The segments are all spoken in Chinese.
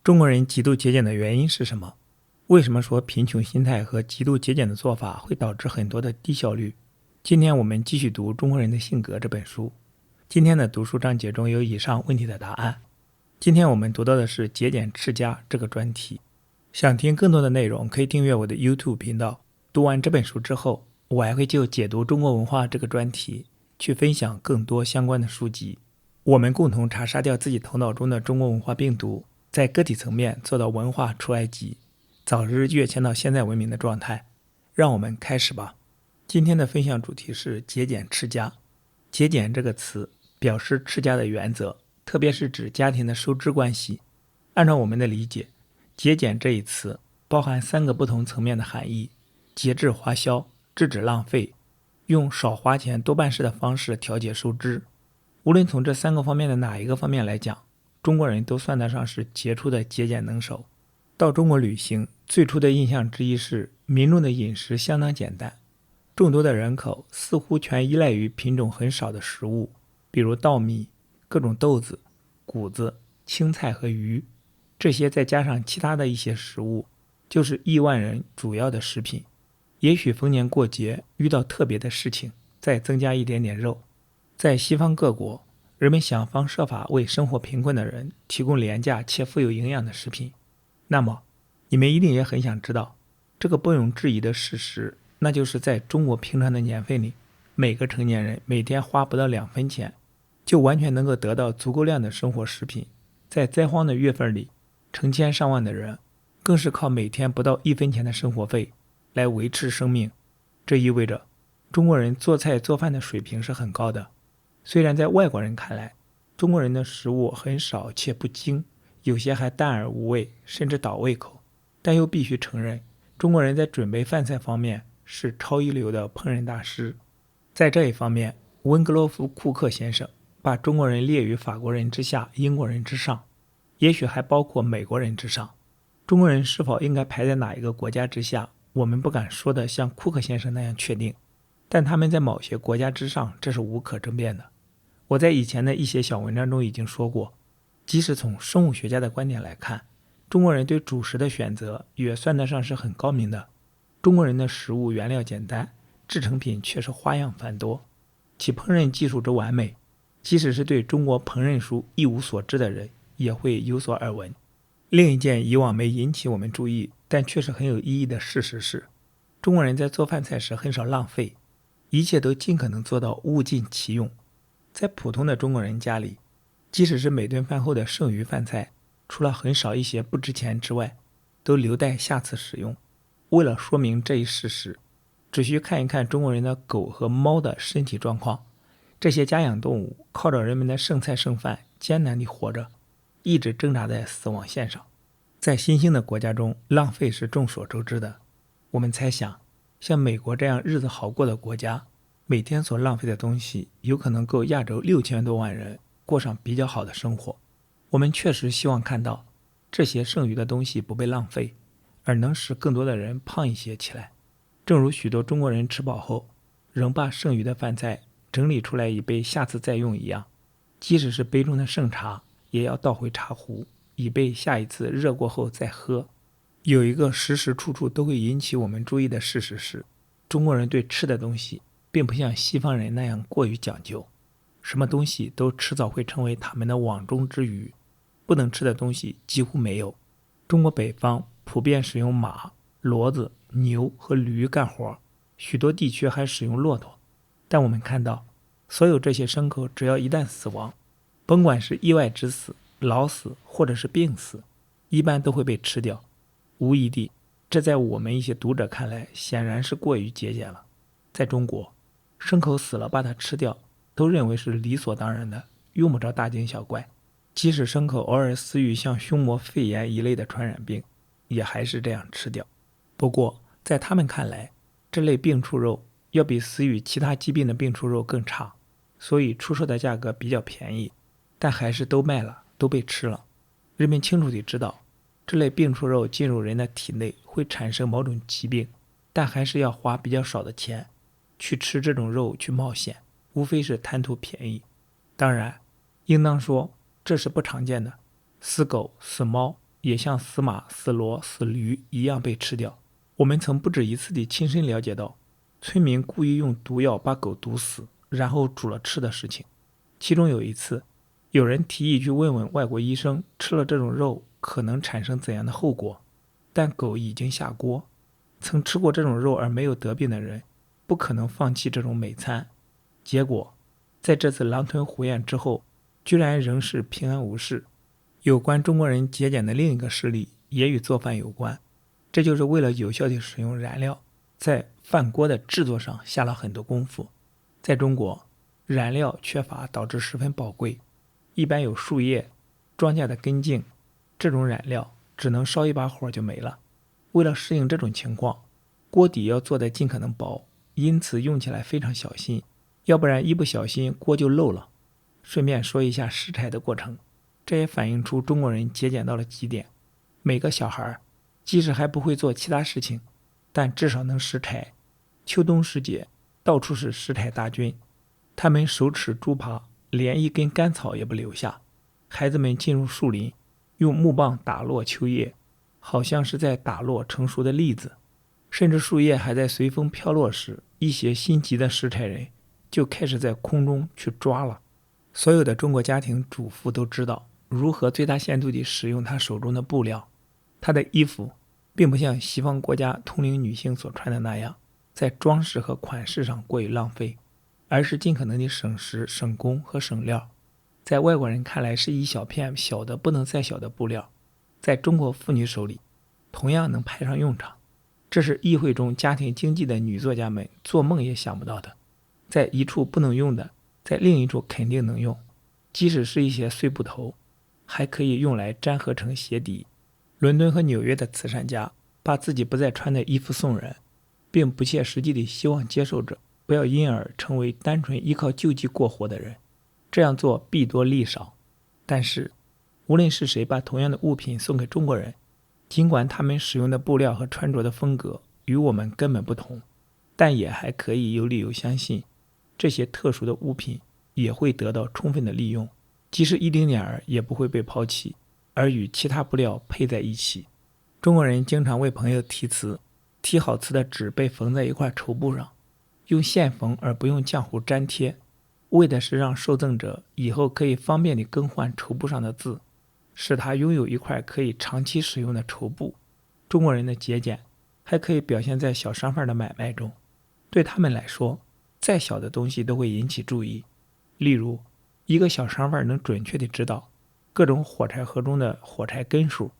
中国人极度节俭的原因是什么？为什么说贫穷心态和极度节俭的做法会导致很多的低效率？今天我们继续读《中国人的性格》这本书。今天的读书章节中有以上问题的答案。今天我们读到的是节俭持家这个专题。想听更多的内容，可以订阅我的 YouTube 频道。读完这本书之后，我还会就解读中国文化这个专题去分享更多相关的书籍。我们共同查杀掉自己头脑中的中国文化病毒，在个体层面做到文化出埃及，早日跃迁到现在文明的状态。让我们开始吧。今天的分享主题是节俭持家。节俭这个词表示持家的原则，特别是指家庭的收支关系。按照我们的理解，节俭这一词包含3个不同层面的含义：节制花销、制止浪费，用少花钱多办事的方式调节收支。无论从这3个方面的哪一个方面来讲，中国人都算得上是杰出的节俭能手。到中国旅行，最初的印象之一是民众的饮食相当简单，众多的人口似乎全依赖于品种很少的食物，比如稻米、各种豆子、谷子、青菜和鱼，这些再加上其他的一些食物，就是亿万人主要的食品。也许逢年过节遇到特别的事情，再增加一点点肉。在西方各国，人们想方设法为生活贫困的人提供廉价且富有营养的食品。那么，你们一定也很想知道，这个不容置疑的事实，那就是在中国平常的年份里，每个成年人每天花不到2分钱，就完全能够得到足够量的生活食品。在灾荒的月份里，成千上万的人更是靠每天不到1分钱的生活费来维持生命。这意味着中国人做菜做饭的水平是很高的。虽然在外国人看来，中国人的食物很少且不精，有些还淡而无味，甚至倒胃口，但又必须承认，中国人在准备饭菜方面是超一流的烹饪大师。在这一方面，温格罗夫·库克先生把中国人列于法国人之下，英国人之上，也许还包括美国人之上。中国人是否应该排在哪一个国家之下，我们不敢说的像库克先生那样确定，但他们在某些国家之上，这是无可争辩的。我在以前的一些小文章中已经说过，即使从生物学家的观点来看，中国人对主食的选择也算得上是很高明的。中国人的食物原料简单，制成品却是花样繁多，其烹饪技术之完美，即使是对中国烹饪书一无所知的人也会有所耳闻。另一件以往没引起我们注意，但确实很有意义的事实是，中国人在做饭菜时很少浪费，一切都尽可能做到物尽其用。在普通的中国人家里，即使是每顿饭后的剩余饭菜，除了很少一些不值钱之外，都留待下次使用。为了说明这一事实，只需看一看中国人的狗和猫的身体状况。这些家养动物靠着人们的剩菜剩饭艰难地活着，一直挣扎在死亡线上。在新兴的国家中，浪费是众所周知的。我们猜想，像美国这样日子好过的国家，每天所浪费的东西有可能够亚洲6000多万人过上比较好的生活。我们确实希望看到这些剩余的东西不被浪费，而能使更多的人胖一些起来。正如许多中国人吃饱后仍把剩余的饭菜整理出来以备下次再用一样，即使是杯中的剩茶也要倒回茶壶，以备下一次热过后再喝。有一个时时处处都会引起我们注意的事实是，中国人对吃的东西并不像西方人那样过于讲究，什么东西都迟早会成为他们的网中之鱼，不能吃的东西几乎没有。中国北方普遍使用马、骡子、牛和驴干活，许多地区还使用骆驼。但我们看到，所有这些牲口只要一旦死亡，甭管是意外之死、老死或者是病死，一般都会被吃掉。无疑地，这在我们一些读者看来显然是过于节俭了。在中国，牲口死了把它吃掉都认为是理所当然的，用不着大惊小怪。即使牲口偶尔死于像胸膜肺炎一类的传染病，也还是这样吃掉。不过在他们看来，这类病畜肉要比死于其他疾病的病畜肉更差，所以出售的价格比较便宜，但还是都卖了，都被吃了。人们清楚地知道，这类病畜肉进入人的体内会产生某种疾病，但还是要花比较少的钱去吃这种肉去冒险，无非是贪图便宜。当然，应当说这是不常见的，死狗、死猫也像死马、死骡、死驴一样被吃掉。我们曾不止一次地亲身了解到，村民故意用毒药把狗毒死，然后煮了吃的事情。其中有一次，有人提议去问问外国医生，吃了这种肉可能产生怎样的后果，但狗已经下锅。曾吃过这种肉而没有得病的人，不可能放弃这种美餐。结果，在这次狼吞虎咽之后，居然仍是平安无事。有关中国人节俭的另一个事例也与做饭有关，这就是为了有效地使用燃料，在饭锅的制作上下了很多功夫。在中国，燃料缺乏导致十分宝贵，一般有树叶、庄稼的根茎，这种燃料只能烧一把火就没了。为了适应这种情况，锅底要做得尽可能薄，因此用起来非常小心，要不然一不小心锅就漏了。顺便说一下拾柴的过程，这也反映出中国人节俭到了极点。每个小孩即使还不会做其他事情，但至少能拾柴。秋冬时节，到处是拾柴大军，他们手持竹耙，连一根干草也不留下。孩子们进入树林，用木棒打落秋叶，好像是在打落成熟的栗子。甚至树叶还在随风飘落时，一些心急的拾柴人就开始在空中去抓了。所有的中国家庭主妇都知道如何最大限度地使用她手中的布料。她的衣服并不像西方国家同龄女性所穿的那样，在装饰和款式上过于浪费，而是尽可能地省时、省工和省料。在外国人看来是一小片小的不能再小的布料，在中国妇女手里同样能派上用场。这是议会中家庭经济的女作家们做梦也想不到的。在一处不能用的，在另一处肯定能用，即使是一些碎布头，还可以用来粘合成鞋底。伦敦和纽约的慈善家把自己不再穿的衣服送人，并不切实际地希望接受者不要因而成为单纯依靠救济过活的人。这样做弊多利少，但是无论是谁把同样的物品送给中国人，尽管他们使用的布料和穿着的风格与我们根本不同，但也还可以有理由相信，这些特殊的物品也会得到充分的利用，即使一丁点儿也不会被抛弃，而与其他布料配在一起。中国人经常为朋友题词，题好词的纸被缝在一块绸布上，用线缝而不用浆糊粘贴，为的是让受赠者以后可以方便地更换绸布上的字，使他拥有一块可以长期使用的绸布。中国人的节俭还可以表现在小商贩的买卖中，对他们来说，再小的东西都会引起注意。例如，一个小商贩能准确地知道各种火柴盒中的火柴根数，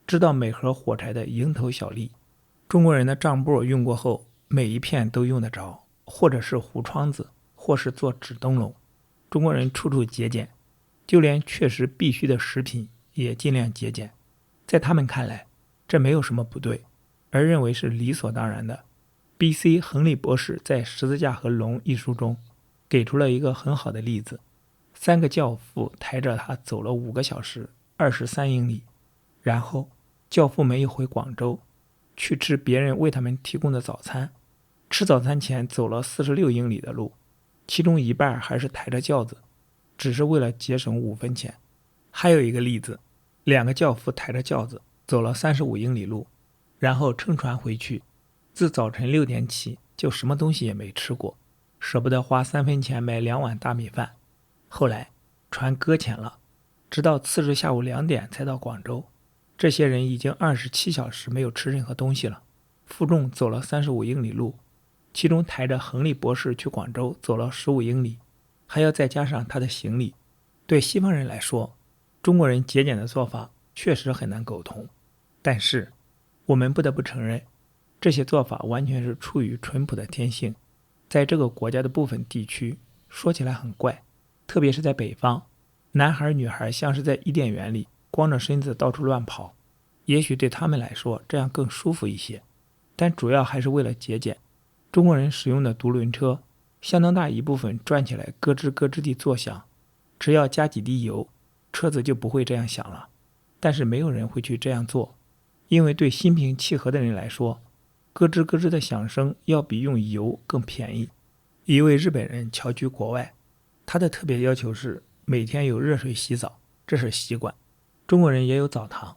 知道每盒火柴的蝇头小利。中国人的账簿用过后，每一片都用得着，或者是糊窗子，或是做纸灯笼。中国人处处节俭，就连确实必须的食品也尽量节俭。在他们看来，这没有什么不对，而认为是理所当然的。B.C. 亨利博士在《十字架和龙》一书中给出了一个很好的例子。3个教父抬着他走了5个小时，23英里，然后教父们又回广州去吃别人为他们提供的早餐。吃早餐前走了46英里的路，其中一半还是抬着轿子，只是为了节省5分钱。还有一个例子，2个教父抬着轿子走了35英里路，然后乘船回去，自早晨6点起就什么东西也没吃过，舍不得花3分钱买2碗大米饭。后来船搁浅了，直到次日下午2点才到广州。这些人已经27小时没有吃任何东西了，负重走了35英里路，其中抬着亨利博士去广州走了15英里，还要再加上他的行李。对西方人来说，中国人节俭的做法确实很难苟同，但是我们不得不承认，这些做法完全是出于淳朴的天性。在这个国家的部分地区，说起来很怪，特别是在北方，男孩女孩像是在伊甸园里光着身子到处乱跑，也许对他们来说这样更舒服一些，但主要还是为了节俭。中国人使用的独轮车，相当大一部分转起来咯吱咯吱地作响，只要加几滴油，车子就不会这样响了。但是没有人会去这样做，因为对心平气和的人来说，咯吱咯吱的响声要比用油更便宜。一位日本人侨居国外，他的特别要求是每天有热水洗澡，这是习惯。中国人也有澡堂，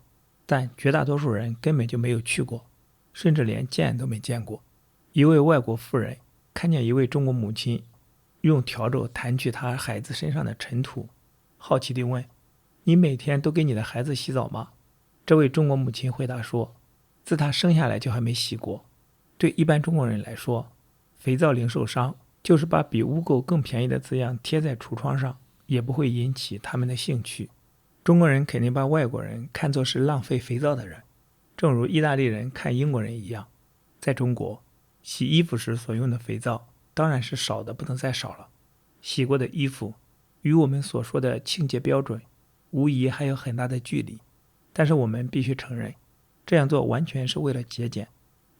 但绝大多数人根本就没有去过，甚至连见都没见过。一位外国妇人看见一位中国母亲用笤帚弹去她孩子身上的尘土，好奇地问：你每天都给你的孩子洗澡吗？这位中国母亲回答说，自他生下来就还没洗过。对一般中国人来说，肥皂零售商就是把比污垢更便宜的字样贴在橱窗上，也不会引起他们的兴趣。中国人肯定把外国人看作是浪费肥皂的人，正如意大利人看英国人一样。在中国，洗衣服时所用的肥皂当然是少的不能再少了，洗过的衣服与我们所说的清洁标准无疑还有很大的距离。但是我们必须承认，这样做完全是为了节俭，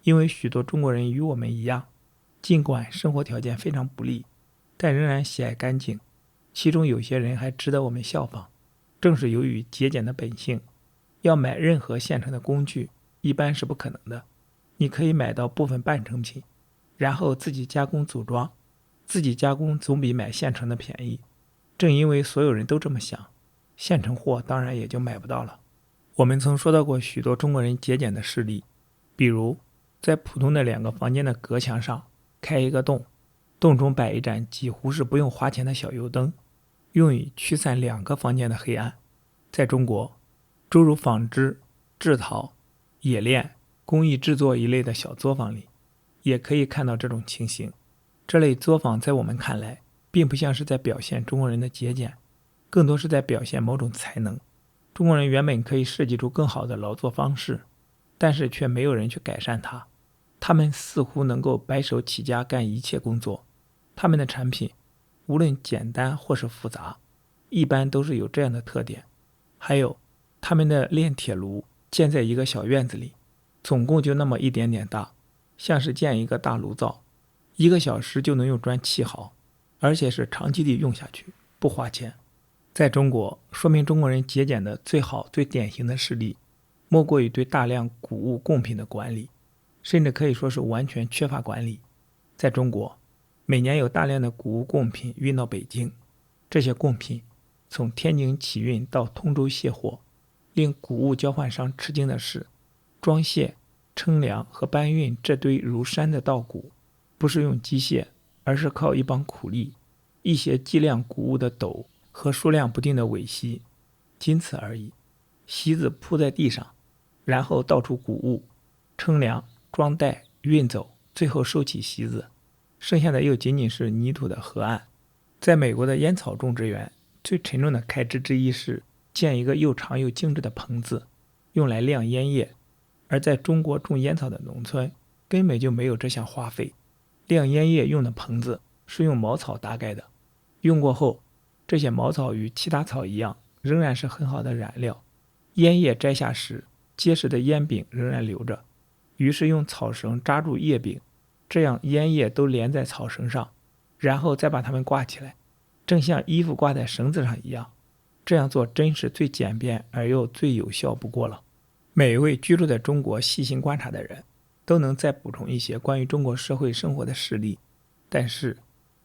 因为许多中国人与我们一样，尽管生活条件非常不利，但仍然喜爱干净，其中有些人还值得我们效仿。正是由于节俭的本性，要买任何现成的工具一般是不可能的。你可以买到部分半成品，然后自己加工组装，自己加工总比买现成的便宜。正因为所有人都这么想，现成货当然也就买不到了。我们曾说到过许多中国人节俭的事例，比如在普通的2个房间的隔墙上开一个洞，洞中摆一盏几乎是不用花钱的小油灯，用以驱散2个房间的黑暗。在中国，诸如纺织、制陶、冶炼、工艺制作一类的小作坊里，也可以看到这种情形。这类作坊在我们看来，并不像是在表现中国人的节俭，更多是在表现某种才能。中国人原本可以设计出更好的劳作方式，但是却没有人去改善它。他们似乎能够白手起家干一切工作。他们的产品无论简单或是复杂，一般都是有这样的特点。还有，他们的炼铁炉建在一个小院子里，总共就那么一点点大，像是建一个大炉灶，1个小时就能用砖砌好，而且是长期地用下去，不花钱。在中国，说明中国人节俭的最好最典型的事例，莫过于对大量谷物贡品的管理，甚至可以说是完全缺乏管理。在中国，每年有大量的谷物贡品运到北京，这些贡品从天津起运到通州卸货。令谷物交换商吃惊的是，装卸、称量和搬运这堆如山的稻谷，不是用机械，而是靠一帮苦力，一些计量谷物的斗和数量不定的尾席，仅此而已。席子铺在地上，然后倒出谷物，称量、装袋、运走，最后收起席子，剩下的又仅仅是泥土的河岸。在美国的烟草种植园，最沉重的开支之一是建一个又长又精致的棚子，用来晾烟叶。而在中国种烟草的农村，根本就没有这项花费。晾烟叶用的棚子是用茅草搭盖的，用过后，这些茅草与其他草一样，仍然是很好的染料。烟叶摘下时，结实的烟柄仍然留着，于是用草绳扎住叶柄，这样烟叶都连在草绳上，然后再把它们挂起来，正像衣服挂在绳子上一样。这样做真是最简便而又最有效不过了。每一位居住在中国细心观察的人，都能再补充一些关于中国社会生活的事例，但是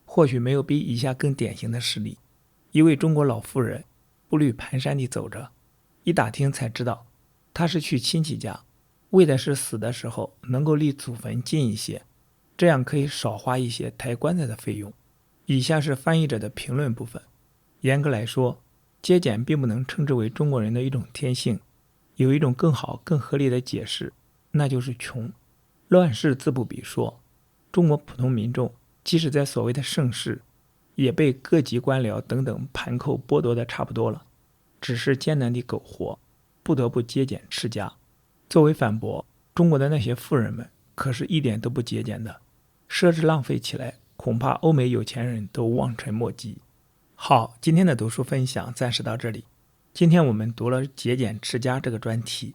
或许没有比以下更典型的事例。一位中国老妇人步履蹒跚地走着，一打听才知道，她是去亲戚家，为的是死的时候能够离祖坟近一些，这样可以少花一些抬棺材的费用。以下是翻译者的评论部分。严格来说，节俭并不能称之为中国人的一种天性，有一种更好更合理的解释，那就是穷。乱世自不必说，中国普通民众即使在所谓的盛世，也被各级官僚等等盘扣剥夺的差不多了，只是艰难地苟活，不得不节俭持家。作为反驳，中国的那些富人们可是一点都不节俭的，奢侈浪费起来，恐怕欧美有钱人都望尘莫及。好，今天的读书分享暂时到这里。今天我们读了节俭持家这个专题，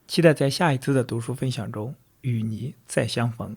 期待在下一次的读书分享中与你再相逢。